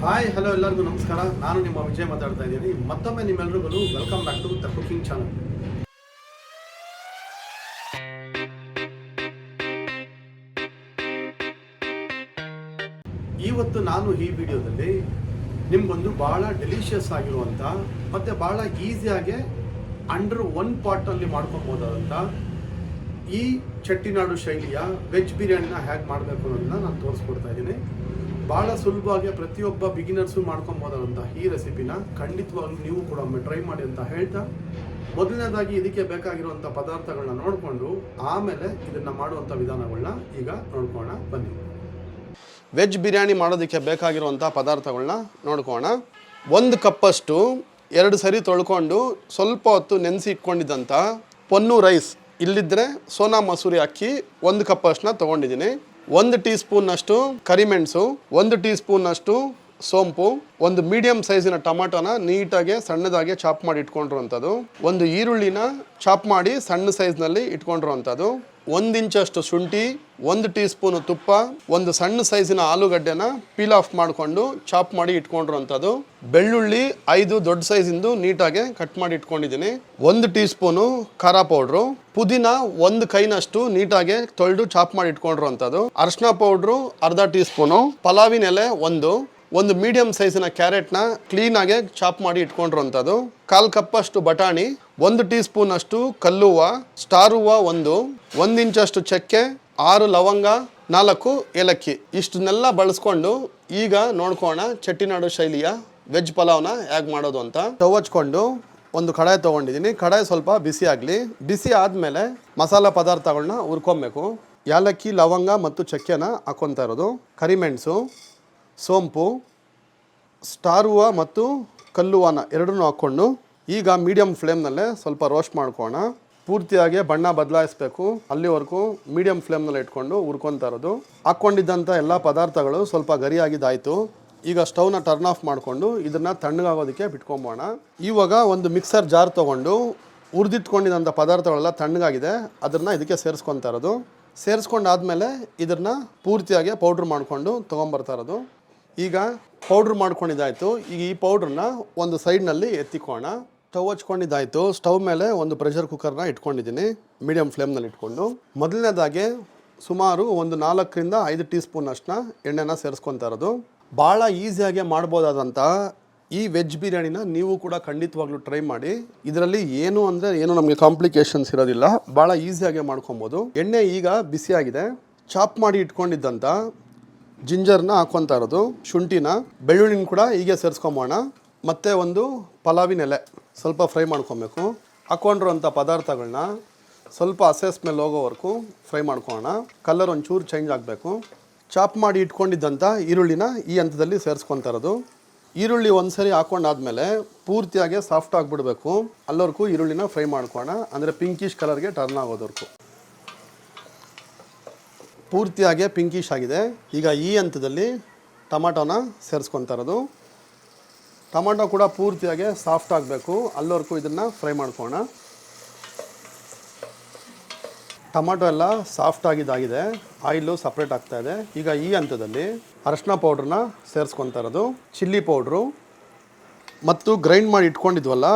Hi hello ಎಲ್ಲರಿಗೂ ನಮಸ್ಕಾರ. ನಾನು ನಿಮ್ಮ ವಿಜಯ್ ಮಾತಾಡ್ತಾ ಇದ್ದೀನಿ. ಮತ್ತೊಮ್ಮೆ ನಿಮ್ಮೆಲ್ಲರಿಗೂ welcome back to the cooking channel. ಇವತ್ತು ನಾನು ಈ ವಿಡಿಯೋದಲ್ಲಿ ನಿಮ್ಗೊಂದು ಭಾಳ ಡೆಲಿಷಿಯಸ್ ಆಗಿರುವಂಥ ಮತ್ತು ಭಾಳ ಈಸಿಯಾಗಿ ಅಂಡರ್ ಒನ್ ಪಾಟಲ್ಲಿ ಮಾಡ್ಕೊಬೋದಾದಂಥ ಈ ಚೆಟ್ಟಿನಾಡು ಶೈಲಿಯ ವೆಜ್ ಬಿರಿಯಾನಿನ ಹೇಗೆ ಮಾಡಬೇಕು ಅನ್ನೋದನ್ನ ನಾನು ತೋರಿಸ್ಕೊಡ್ತಾ ಇದ್ದೀನಿ. ಭಾಳ ಸುಲಭವಾಗಿ ಪ್ರತಿಯೊಬ್ಬ ಬಿಗಿನರ್ಸು ಮಾಡ್ಕೊಬೋದಾದಂಥ ಈ ರೆಸಿಪಿನ ಖಂಡಿತವಾಗ್ಲೂ ನೀವು ಕೂಡ ಒಮ್ಮೆ ಟ್ರೈ ಮಾಡಿ ಅಂತ ಹೇಳ್ತಾ, ಮೊದಲನೇದಾಗಿ ಇದಕ್ಕೆ ಬೇಕಾಗಿರುವಂಥ ಪದಾರ್ಥಗಳನ್ನ ನೋಡಿಕೊಂಡು ಆಮೇಲೆ ಇದನ್ನು ಮಾಡುವಂಥ ವಿಧಾನಗಳನ್ನ ಈಗ ನೋಡ್ಕೋಣ ಬನ್ನಿ. ವೆಜ್ ಬಿರಿಯಾನಿ ಮಾಡೋದಕ್ಕೆ ಬೇಕಾಗಿರುವಂಥ ಪದಾರ್ಥಗಳನ್ನ ನೋಡ್ಕೋಣ. 1 ಕಪ್ಪಷ್ಟು 2 ಸರಿ ತೊಳ್ಕೊಂಡು ಸ್ವಲ್ಪ ಹೊತ್ತು ನೆನೆಸಿ ಇಟ್ಕೊಂಡಿದ್ದಂಥ ಪೊನ್ನು ರೈಸ್, ಇಲ್ಲಿದ್ದರೆ ಸೋನಾ ಮಸೂರಿ ಅಕ್ಕಿ 1 ಕಪ್ಪಷ್ಟನ್ನ ತೊಗೊಂಡಿದ್ದೀನಿ. 1 ಟೀ ಸ್ಪೂನ್ನಷ್ಟು ಕರಿಮೆಣಸು, 1 ಟೀ ಸ್ಪೂನ್ನಷ್ಟು ಸೋಂಪು, 1 ಮೀಡಿಯಂ ಸೈಜಿನ ಟೊಮಾಟೋನ ನೀಟಾಗಿ ಸಣ್ಣದಾಗಿ ಚಾಪ್ ಮಾಡಿ ಇಟ್ಕೊಂಡಿರುವಂಥದ್ದು, 1 ಈರುಳ್ಳಿನ ಚಾಪ್ ಮಾಡಿ ಸಣ್ಣ ಸೈಜ್ನಲ್ಲಿ ಇಟ್ಕೊಂಡಿರುವಂಥದ್ದು, 1 ಇಂಚಷ್ಟು ಶುಂಠಿ, 1 ಟೀ ಸ್ಪೂನು ತುಪ್ಪ, 1 ಸಣ್ಣ ಸೈಜಿನ ಆಲೂಗಡ್ಡೆನ ಪೀಲ್ ಆಫ್ ಮಾಡಿಕೊಂಡು ಚಾಪ್ ಮಾಡಿ ಇಟ್ಕೊಂಡಿರುವಂಥದ್ದು, ಬೆಳ್ಳುಳ್ಳಿ 5 ದೊಡ್ಡ ಸೈಜಿಂದು ನೀಟಾಗಿ ಕಟ್ ಮಾಡಿ ಇಟ್ಕೊಂಡಿದ್ದೀನಿ, 1 ಟೀ ಸ್ಪೂನು ಖಾರ ಪೌಡ್ರು, ಪುದೀನ 1 ಕೈನಷ್ಟು ನೀಟಾಗಿ ತೊಳೆದು ಚಾಪ್ ಮಾಡಿ ಇಟ್ಕೊಂಡಿರುವಂಥದ್ದು, ಅರಿಶಿನ ಪೌಡ್ರು ಅರ್ಧ ಟೀ ಸ್ಪೂನು, ಪಲಾವಿನ ಎಲೆ 1 ಮೀಡಿಯಂ ಸೈಜಿನ ಕ್ಯಾರೆಟ್ನ ಕ್ಲೀನಾಗಿ ಚಾಪ್ ಮಾಡಿ ಇಟ್ಕೊಂಡಿರುವಂಥದ್ದು, 1/4 ಕಪ್ಪಷ್ಟು ಬಟಾಣಿ, 1 ಟೀ ಸ್ಪೂನ್ ಅಷ್ಟು ಕಲ್ಲುವ, ಸ್ಟಾರ್ ಹೂವು 1 ಇಂಚಷ್ಟು ಚಕ್ಕೆ, 6 ಲವಂಗ, 4 ಏಲಕ್ಕಿ. ಇಷ್ಟನ್ನೆಲ್ಲ ಬಳಸ್ಕೊಂಡು ಈಗ ನೋಡ್ಕೋಣ ಚೆಟ್ಟಿನಾಡು ಶೈಲಿಯ ವೆಜ್ ಪಲಾವ್ನ ಹೇಗೆ ಮಾಡೋದು ಅಂತ. ಸ್ಟವ್ ಹಚ್ಕೊಂಡು ಒಂದು ಕಡಾಯಿ ತೊಗೊಂಡಿದ್ದೀನಿ. ಕಡಾಯಿ ಸ್ವಲ್ಪ ಬಿಸಿ ಆಗಲಿ. ಬಿಸಿ ಆದಮೇಲೆ ಮಸಾಲ ಪದಾರ್ಥಗಳನ್ನ ಹುರ್ಕೊಬೇಕು. ಏಲಕ್ಕಿ, ಲವಂಗ ಮತ್ತು ಚಕ್ಕೆನ ಹಾಕ್ಕೊತಾ ಇರೋದು, ಕರಿಮೆಣಸು, ಸೋಂಪು, ಸ್ಟಾರ್ ಹೂವು ಮತ್ತು ಕಲ್ಲುವನ ಎರಡನ್ನೂ ಹಾಕ್ಕೊಂಡು ಈಗ ಮೀಡಿಯಮ್ ಫ್ಲೇಮ್ನಲ್ಲೇ ಸ್ವಲ್ಪ ರೋಸ್ಟ್ ಮಾಡ್ಕೋಣ. ಪೂರ್ತಿಯಾಗಿ ಬಣ್ಣ ಬದಲಾಯಿಸಬೇಕು, ಅಲ್ಲಿವರೆಗೂ ಮೀಡಿಯಮ್ ಫ್ಲೇಮ್ನಲ್ಲಿ ಇಟ್ಕೊಂಡು ಹುರ್ಕೊತಾ ಇರೋದು. ಹಾಕ್ಕೊಂಡಿದ್ದಂಥ ಎಲ್ಲ ಪದಾರ್ಥಗಳು ಸ್ವಲ್ಪ ಗರಿಯಾಗಿದ್ದಾಯಿತು. ಈಗ ಸ್ಟವ್ನ ಟರ್ನ್ ಆಫ್ ಮಾಡಿಕೊಂಡು ಇದನ್ನು ತಣ್ಣಗಾಗೋದಕ್ಕೆ ಬಿಟ್ಕೊಂಬೋಣ. ಇವಾಗ ಒಂದು ಮಿಕ್ಸರ್ ಜಾರ್ ತೊಗೊಂಡು ಹುರಿದಿಟ್ಕೊಂಡಿದ್ದಂಥ ಪದಾರ್ಥಗಳೆಲ್ಲ ತಣ್ಣಗಾಗಿದೆ, ಅದನ್ನು ಇದಕ್ಕೆ ಸೇರಿಸ್ಕೊತಾ ಇರೋದು. ಸೇರಿಸ್ಕೊಂಡಾದ್ಮೇಲೆ ಇದನ್ನು ಪೂರ್ತಿಯಾಗಿ ಪೌಡ್ರ್ ಮಾಡಿಕೊಂಡು ತೊಗೊಂಬರ್ತಾ ಇರೋದು. ಈಗ ಪೌಡ್ರ್ ಮಾಡ್ಕೊಂಡಿದ್ದಾಯಿತು. ಈಗ ಈ ಪೌಡ್ರನ್ನ ಒಂದು ಸೈಡ್ನಲ್ಲಿ ಎತ್ತಿಕೋಣ. ಸ್ಟವ್ ಹಚ್ಕೊಂಡಿದ್ದಾಯಿತು. ಸ್ಟವ್ ಮೇಲೆ ಒಂದು ಪ್ರೆಷರ್ ಕುಕ್ಕರ್ನ ಇಟ್ಕೊಂಡಿದ್ದೀನಿ, ಮೀಡಿಯಮ್ ಫ್ಲೇಮ್ನಲ್ಲಿ ಇಟ್ಕೊಂಡು. ಮೊದಲನೇದಾಗಿ ಸುಮಾರು ಒಂದು 4ರಿಂದ 5 ಟೀ ಸ್ಪೂನ್ ಅಷ್ಟನ್ನ ಎಣ್ಣೆನ ಸೇರಿಸ್ಕೊತಾ ಇರೋದು. ಭಾಳ ಈಸಿಯಾಗಿ ಮಾಡ್ಬೋದಾದಂಥ ಈ ವೆಜ್ ಬಿರಿಯಾನಿನ ನೀವು ಕೂಡ ಖಂಡಿತವಾಗ್ಲೂ ಟ್ರೈ ಮಾಡಿ. ಇದರಲ್ಲಿ ಏನು ನಮಗೆ ಕಾಂಪ್ಲಿಕೇಶನ್ಸ್ ಇರೋದಿಲ್ಲ, ಭಾಳ ಈಸಿಯಾಗಿ ಮಾಡ್ಕೊಬೋದು. ಎಣ್ಣೆ ಈಗ ಬಿಸಿಯಾಗಿದೆ. ಚಾಪ್ ಮಾಡಿ ಇಟ್ಕೊಂಡಿದ್ದಂಥ ಜಿಂಜರ್ನ ಹಾಕ್ಕೊತಾ ಇರೋದು, ಶುಂಠಿನ, ಬೆಳ್ಳುಳ್ಳಿನ ಕೂಡ ಹೀಗೆ ಸೇರಿಸ್ಕೊಂಬೋಣ. ಮತ್ತು ಒಂದು ಪಲಾವಿನ ಎಲೆ ಸ್ವಲ್ಪ ಫ್ರೈ ಮಾಡ್ಕೊಬೇಕು. ಹಾಕ್ಕೊಂಡಿರೋಂಥ ಪದಾರ್ಥಗಳನ್ನ ಸ್ವಲ್ಪ ಹಸೆ ಸ್ಮೆಲ್ ಹೋಗೋವರೆಗೂ ಫ್ರೈ ಮಾಡ್ಕೊಳ್ಳೋಣ. ಕಲರ್ ಒಂಚೂರು ಚೇಂಜ್ ಆಗಬೇಕು. ಚಾಪ್ ಮಾಡಿ ಇಟ್ಕೊಂಡಿದ್ದಂಥ ಈರುಳ್ಳಿನ ಈ ಹಂತದಲ್ಲಿ ಸೇರಿಸ್ಕೊತಾ ಇರೋದು. ಈರುಳ್ಳಿ ಒಂದ್ಸರಿ ಹಾಕ್ಕೊಂಡಾದ್ಮೇಲೆ ಪೂರ್ತಿಯಾಗಿ ಸಾಫ್ಟ್ ಆಗಿಬಿಡ್ಬೇಕು, ಅಲ್ಲವರೆಗೂ ಈರುಳ್ಳಿನ ಫ್ರೈ ಮಾಡ್ಕೋಣ. ಅಂದರೆ ಪಿಂಕಿಶ್ ಕಲರ್ಗೆ ಟರ್ನ್ ಆಗೋದವರೆಗೂ. ಪೂರ್ತಿಯಾಗಿ ಪಿಂಕಿಶ್ ಆಗಿದೆ. ಈಗ ಈ ಹಂತದಲ್ಲಿ ಟೊಮಾಟೋನ ಸೇರಿಸ್ಕೊತಾ ಇರೋದು. ಟೊಮಾಟೊ ಕೂಡ ಪೂರ್ತಿಯಾಗಿ ಸಾಫ್ಟ್ ಆಗಬೇಕು, ಅಲ್ಲವರೆಗೂ ಇದನ್ನು ಫ್ರೈ ಮಾಡ್ಕೋಣ. ಟೊಮಾಟೊ ಎಲ್ಲ ಸಾಫ್ಟ್ ಆಗಿದ್ದಾಗಿದೆ, ಆಯಿಲು ಸಪ್ರೇಟ್ ಆಗ್ತಾಯಿದೆ. ಈಗ ಈ ಹಂತದಲ್ಲಿ ಅರಿಶಿನ ಪೌಡ್ರನ್ನ ಸೇರಿಸ್ಕೊತಾ ಇರೋದು, ಚಿಲ್ಲಿ ಪೌಡ್ರು ಮತ್ತು ಗ್ರೈಂಡ್ ಮಾಡಿ ಇಟ್ಕೊಂಡಿದ್ವಲ್ಲ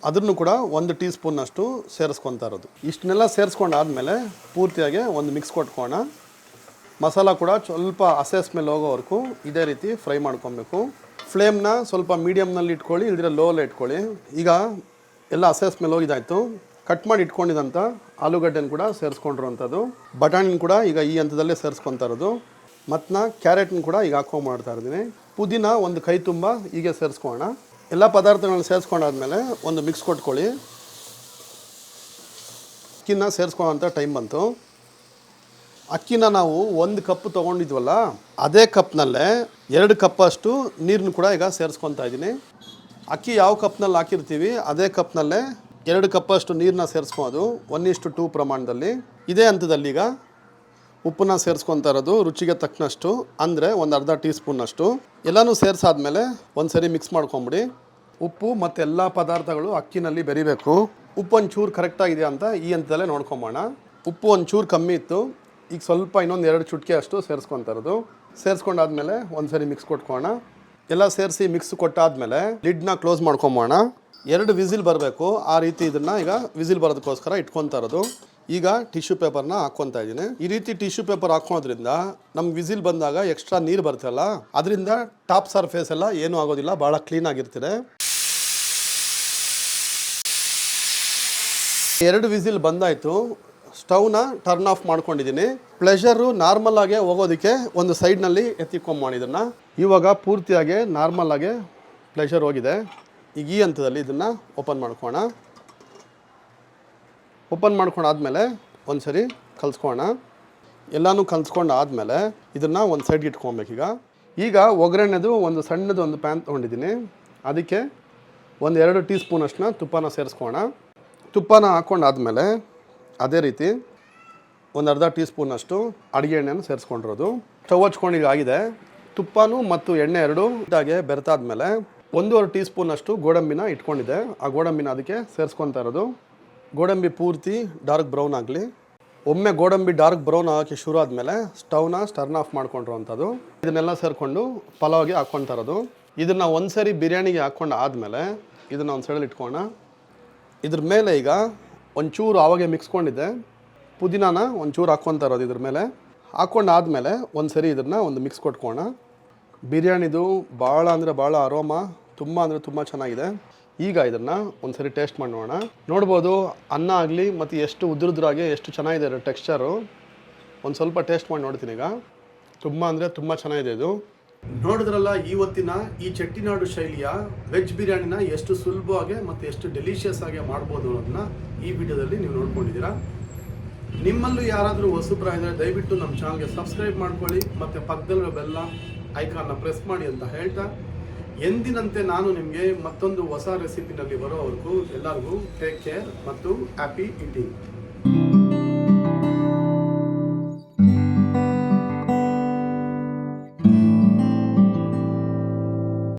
ಅದನ್ನು ಕೂಡ 1 ಟೀ ಸ್ಪೂನ್ನಷ್ಟು ಸೇರಿಸ್ಕೊತಾ ಇರೋದು. ಇಷ್ಟನ್ನೆಲ್ಲ ಸೇರಿಸ್ಕೊಂಡಾದ್ಮೇಲೆ ಪೂರ್ತಿಯಾಗಿ ಒಂದು ಮಿಕ್ಸ್ ಕೊಟ್ಕೋಣ. ಮಸಾಲ ಕೂಡ ಸ್ವಲ್ಪ ಹಸೆ ಸ್ಮೆಲ್ ಹೋಗೋವರೆಗೂ ಇದೇ ರೀತಿ ಫ್ರೈ ಮಾಡ್ಕೊಬೇಕು. ಫ್ಲೇಮ್ನ ಸ್ವಲ್ಪ ಮೀಡಿಯಮ್ನಲ್ಲಿ ಇಟ್ಕೊಳ್ಳಿ, ಇಲ್ದಿರ ಲೋಲ್ಲಿ ಇಟ್ಕೊಳ್ಳಿ. ಈಗ ಎಲ್ಲ ಹಸೆ ಸ್ಮೆಲ್ ಹೋಗಿದ್ದಾಯಿತು. ಕಟ್ ಮಾಡಿ ಇಟ್ಕೊಂಡಿದ್ದಂಥ ಆಲೂಗಡ್ಡೆನ ಕೂಡ ಸೇರಿಸ್ಕೊಂಡಿರೋವಂಥದ್ದು, ಬಟಾಣಿನ ಕೂಡ ಈಗ ಈ ಹಂತದಲ್ಲೇ ಸೇರಿಸ್ಕೊತಾ ಇರೋದು, ಮತ್ತು ಕ್ಯಾರೆಟ್ನ ಕೂಡ ಈಗ ಮಾಡ್ತಾ ಇದ್ದೀನಿ. ಪುದೀನ 1 ಕೈ ತುಂಬ ಹೀಗೆ ಸೇರಿಸ್ಕೊಳ್ಳೋಣ. ಎಲ್ಲ ಪದಾರ್ಥಗಳನ್ನ ಸೇರಿಸ್ಕೊಂಡಾದ್ಮೇಲೆ ಒಂದು ಮಿಕ್ಸ್ ಕೊಟ್ಕೊಳ್ಳಿ. ಅಕ್ಕಿನ ಸೇರಿಸ್ಕೊಳ್ಳೋಂಥ ಟೈಮ್ ಬಂತು. ಅಕ್ಕಿನ ನಾವು 1 ಕಪ್ ತೊಗೊಂಡಿದ್ವಲ್ಲ ಅದೇ ಕಪ್ನಲ್ಲೇ 2 ಕಪ್ಪಷ್ಟು ನೀರನ್ನು ಕೂಡ ಈಗ ಸೇರಿಸ್ಕೊತಾ ಇದ್ದೀನಿ. ಅಕ್ಕಿ ಯಾವ ಕಪ್ನಲ್ಲಿ ಹಾಕಿರ್ತೀವಿ ಅದೇ ಕಪ್ನಲ್ಲೇ 2 ಕಪ್ಪಷ್ಟು ನೀರನ್ನ ಸೇರಿಸ್ಕೊಳ್ಳೋದು, 1:2 ಪ್ರಮಾಣದಲ್ಲಿ. ಇದೇ ಹಂತದಲ್ಲಿ ಈಗ ಉಪ್ಪನ್ನ ಸೇರಿಸ್ಕೊತಾ ಇರೋದು ರುಚಿಗೆ ತಕ್ಕನಷ್ಟು, ಅಂದರೆ ಒಂದು ಅರ್ಧ ಟೀ ಸ್ಪೂನ್ನಷ್ಟು. ಎಲ್ಲನೂ ಸೇರಿಸಾದ್ಮೇಲೆ ಒಂದು ಸರಿ ಮಿಕ್ಸ್ ಮಾಡ್ಕೊಂಬಿಡಿ. ಉಪ್ಪು ಮತ್ತು ಎಲ್ಲ ಪದಾರ್ಥಗಳು ಅಕ್ಕಿನಲ್ಲಿ ಬೆರಿಬೇಕು. ಉಪ್ಪು ಒಂಚೂರು ಕರೆಕ್ಟಾಗಿದೆಯಾ ಅಂತ ಈ ಹಂತದಲ್ಲೇ ನೋಡ್ಕೊಂಬೋಣ. ಉಪ್ಪು ಒಂಚೂರು ಕಮ್ಮಿ ಇತ್ತು, ಈಗ ಸ್ವಲ್ಪ ಇನ್ನೊಂದು 2 ಚುಟ್ಕೆ ಅಷ್ಟು ಸೇರಿಸ್ಕೊತಾ ಇರೋದು. ಸೇರಿಸ್ಕೊಂಡಾದ್ಮೇಲೆ ಒಂದು ಸರಿ ಮಿಕ್ಸ್ ಕೊಟ್ಕೊಳ್ಳೋಣ. ಎಲ್ಲ ಸೇರಿಸಿ ಮಿಕ್ಸ್ ಕೊಟ್ಟಾದ್ಮೇಲೆ ಲಿಡ್ನ ಕ್ಲೋಸ್ ಮಾಡ್ಕೊಂಬೋಣ. 2 ವಿಸಿಲ್ ಬರಬೇಕು, ಆ ರೀತಿ ಇದನ್ನು ಈಗ ವಿಸಿಲ್ ಬರೋದಕ್ಕೋಸ್ಕರ ಇಟ್ಕೊತಾ ಇರೋದು. ಈಗ ಟಿಶ್ಯೂ ಪೇಪರ್ನ ಹಾಕ್ಕೊತಾ ಇದ್ದೀನಿ. ಈ ರೀತಿ ಟಿಶ್ಯೂ ಪೇಪರ್ ಹಾಕೋದ್ರಿಂದ ನಮ್ಗೆ ವಿಸಿಲ್ ಬಂದಾಗ ಎಕ್ಸ್ಟ್ರಾ ನೀರು ಬರ್ತಲ್ಲ, ಅದರಿಂದ ಟಾಪ್ ಸರ್ಫೇಸ್ ಎಲ್ಲ ಏನೂ ಆಗೋದಿಲ್ಲ, ಭಾಳ ಕ್ಲೀನ್ ಆಗಿರ್ತಿದೆ. 2 ವಿಸಿಲ್ ಬಂದಾಯಿತು. ಸ್ಟವ್ನ ಟರ್ನ್ ಆಫ್ ಮಾಡ್ಕೊಂಡಿದ್ದೀನಿ. ಪ್ಲೆಷರು ನಾರ್ಮಲ್ ಆಗಿ ಹೋಗೋದಕ್ಕೆ ಒಂದು ಸೈಡ್ನಲ್ಲಿ ಎತ್ತಿಕೊಂಬೋಣ ಇದನ್ನು. ಇವಾಗ ಪೂರ್ತಿಯಾಗಿ ನಾರ್ಮಲ್ ಆಗಿ ಪ್ಲೆಷರ್ ಹೋಗಿದೆ. ಈಗ ಈ ಹಂತದಲ್ಲಿ ಇದನ್ನು ಓಪನ್ ಮಾಡ್ಕೋಣ. ಓಪನ್ ಮಾಡ್ಕೊಂಡಾದ್ಮೇಲೆ ಒಂದು ಸರಿ ಕಲಿಸ್ಕೋಣ. ಎಲ್ಲನೂ ಕಲಿಸ್ಕೊಂಡು ಆದಮೇಲೆ ಇದನ್ನು ಒಂದು ಸೈಡ್ಗೆ ಇಟ್ಕೊಬೇಕೀಗ. ಈಗ ಒಗ್ಗರಣೆದು ಒಂದು ಸಣ್ಣದು ಒಂದು ಪ್ಯಾನ್ ತೊಗೊಂಡಿದ್ದೀನಿ. ಅದಕ್ಕೆ ಒಂದು 2 ಟೀ ಸ್ಪೂನಷ್ಟನ್ನ ತುಪ್ಪನ ಸೇರಿಸ್ಕೋಣ. ತುಪ್ಪನ ಹಾಕ್ಕೊಂಡಾದ್ಮೇಲೆ ಅದೇ ರೀತಿ ಒಂದು ಅರ್ಧ ಟೀ ಸ್ಪೂನಷ್ಟು ಅಡುಗೆ ಎಣ್ಣೆನ ಸೇರಿಸ್ಕೊಂಡಿರೋದು. ಸ್ಟವ್ ಹಚ್ಕೊಂಡು ಈಗ ಆಗಿದೆ. ತುಪ್ಪನೂ ಮತ್ತು ಎಣ್ಣೆ ಎರಡೂ ಇದಾಗೆ ಬೆರೆತಾದ್ಮೇಲೆ 1.5 ಟೀ ಸ್ಪೂನಷ್ಟು ಗೋಡಂಬಿನ ಇಟ್ಕೊಂಡಿದ್ದೆ. ಆ ಗೋಡಂಬಿನ ಅದಕ್ಕೆ ಸೇರಿಸ್ಕೊತಾ ಇರೋದು. ಗೋಡಂಬಿ ಪೂರ್ತಿ ಡಾರ್ಕ್ ಬ್ರೌನ್ ಆಗಲಿ. ಒಮ್ಮೆ ಗೋಡಂಬಿ ಡಾರ್ಕ್ ಬ್ರೌನ್ ಆಗೋಕ್ಕೆ ಶುರು ಆದಮೇಲೆ ಸ್ಟವ್ನ ಟರ್ನ್ ಆಫ್ ಮಾಡ್ಕೊಂಡಿರೋವಂಥದ್ದು. ಇದನ್ನೆಲ್ಲ ಸೇರಿಕೊಂಡು ಪಲಾವ್ಗೆ ಹಾಕ್ಕೊತಾ ಇರೋದು. ಇದನ್ನು ಒಂದು ಸರಿ ಬಿರಿಯಾನಿಗೆ ಹಾಕ್ಕೊಂಡು ಆದಮೇಲೆ ಇದನ್ನು ಒಂದು ಸೈಡಲ್ಲಿ ಇಟ್ಕೋಣ. ಇದ್ರ ಮೇಲೆ ಈಗ ಒಂಚೂರು ಆವಾಗೆ ಮಿಕ್ಸ್ಕೊಂಡಿದ್ದೆ ಪುದೀನಾನ ಒಂಚೂರು ಹಾಕ್ಕೊತಾ ಇರೋದು. ಇದ್ರ ಮೇಲೆ ಹಾಕ್ಕೊಂಡಾದ್ಮೇಲೆ ಒಂದು ಸರಿ ಇದನ್ನು ಒಂದು ಮಿಕ್ಸ್ ಕೊಟ್ಕೋಣ. ಬಿರಿಯಾನಿದು ಭಾಳ ಅಂದರೆ ಭಾಳ ಅರೋಮಾ ತುಂಬ ಅಂದರೆ ತುಂಬ ಚೆನ್ನಾಗಿದೆ. ಈಗ ಇದನ್ನು ಒಂದು ಸರಿ ಟೇಸ್ಟ್ ಮಾಡಿ ನೋಡೋಣ. ನೋಡ್ಬೋದು ಅನ್ನ ಆಗಲಿ ಮತ್ತು ಎಷ್ಟು ಉದ್ರುದ್ರಾಗಿ ಎಷ್ಟು ಚೆನ್ನಾಗಿದೆ ಟೆಕ್ಸ್ಚರು. ಒಂದು ಸ್ವಲ್ಪ ಟೇಸ್ಟ್ ಮಾಡಿ ನೋಡ್ತೀನಿ ಈಗ. ತುಂಬ ಅಂದರೆ ತುಂಬ ಚೆನ್ನಾಗಿದೆ ಇದು. ನೋಡಿದ್ರಲ್ಲ ಇವತ್ತಿನ ಈ ಚೆಟ್ಟಿನಾಡು ಶೈಲಿಯ ವೆಜ್ ಬಿರಿಯಾನಿನ ಎಷ್ಟು ಸುಲಭವಾಗಿ ಮತ್ತು ಎಷ್ಟು ಡೆಲಿಷಿಯಸ್ ಆಗಿ ಮಾಡ್ಬೋದು ಅನ್ನೋದನ್ನ ಈ ವಿಡಿಯೋದಲ್ಲಿ ನೀವು ನೋಡ್ಕೊಂಡಿದ್ದೀರಾ. ನಿಮ್ಮಲ್ಲೂ ಯಾರಾದರೂ ಹೊಸಬ್ರಾಗಿದ್ದರೆ ದಯವಿಟ್ಟು ನಮ್ಮ ಚಾನಲ್ಗೆ ಸಬ್ಸ್ಕ್ರೈಬ್ ಮಾಡ್ಕೊಳ್ಳಿ ಮತ್ತು ಪಕ್ಕದಲ್ಲಿರೋ ಬೆಲ್ಲ ಐಕಾನ್ನ ಪ್ರೆಸ್ ಮಾಡಿ ಅಂತ ಹೇಳ್ತಾ, ಎಂದಿನಂತೆ ನಾನು ನಿಮಗೆ ಮತ್ತೊಂದು ಹೊಸ ರೆಸಿಪಿನಲ್ಲಿ ಬರೋವರೆಗೂ ಎಲ್ಲರಿಗೂ ಟೇಕ್ ಕೇರ್ ಮತ್ತು ಹ್ಯಾಪಿ ಈಟಿಂಗ್.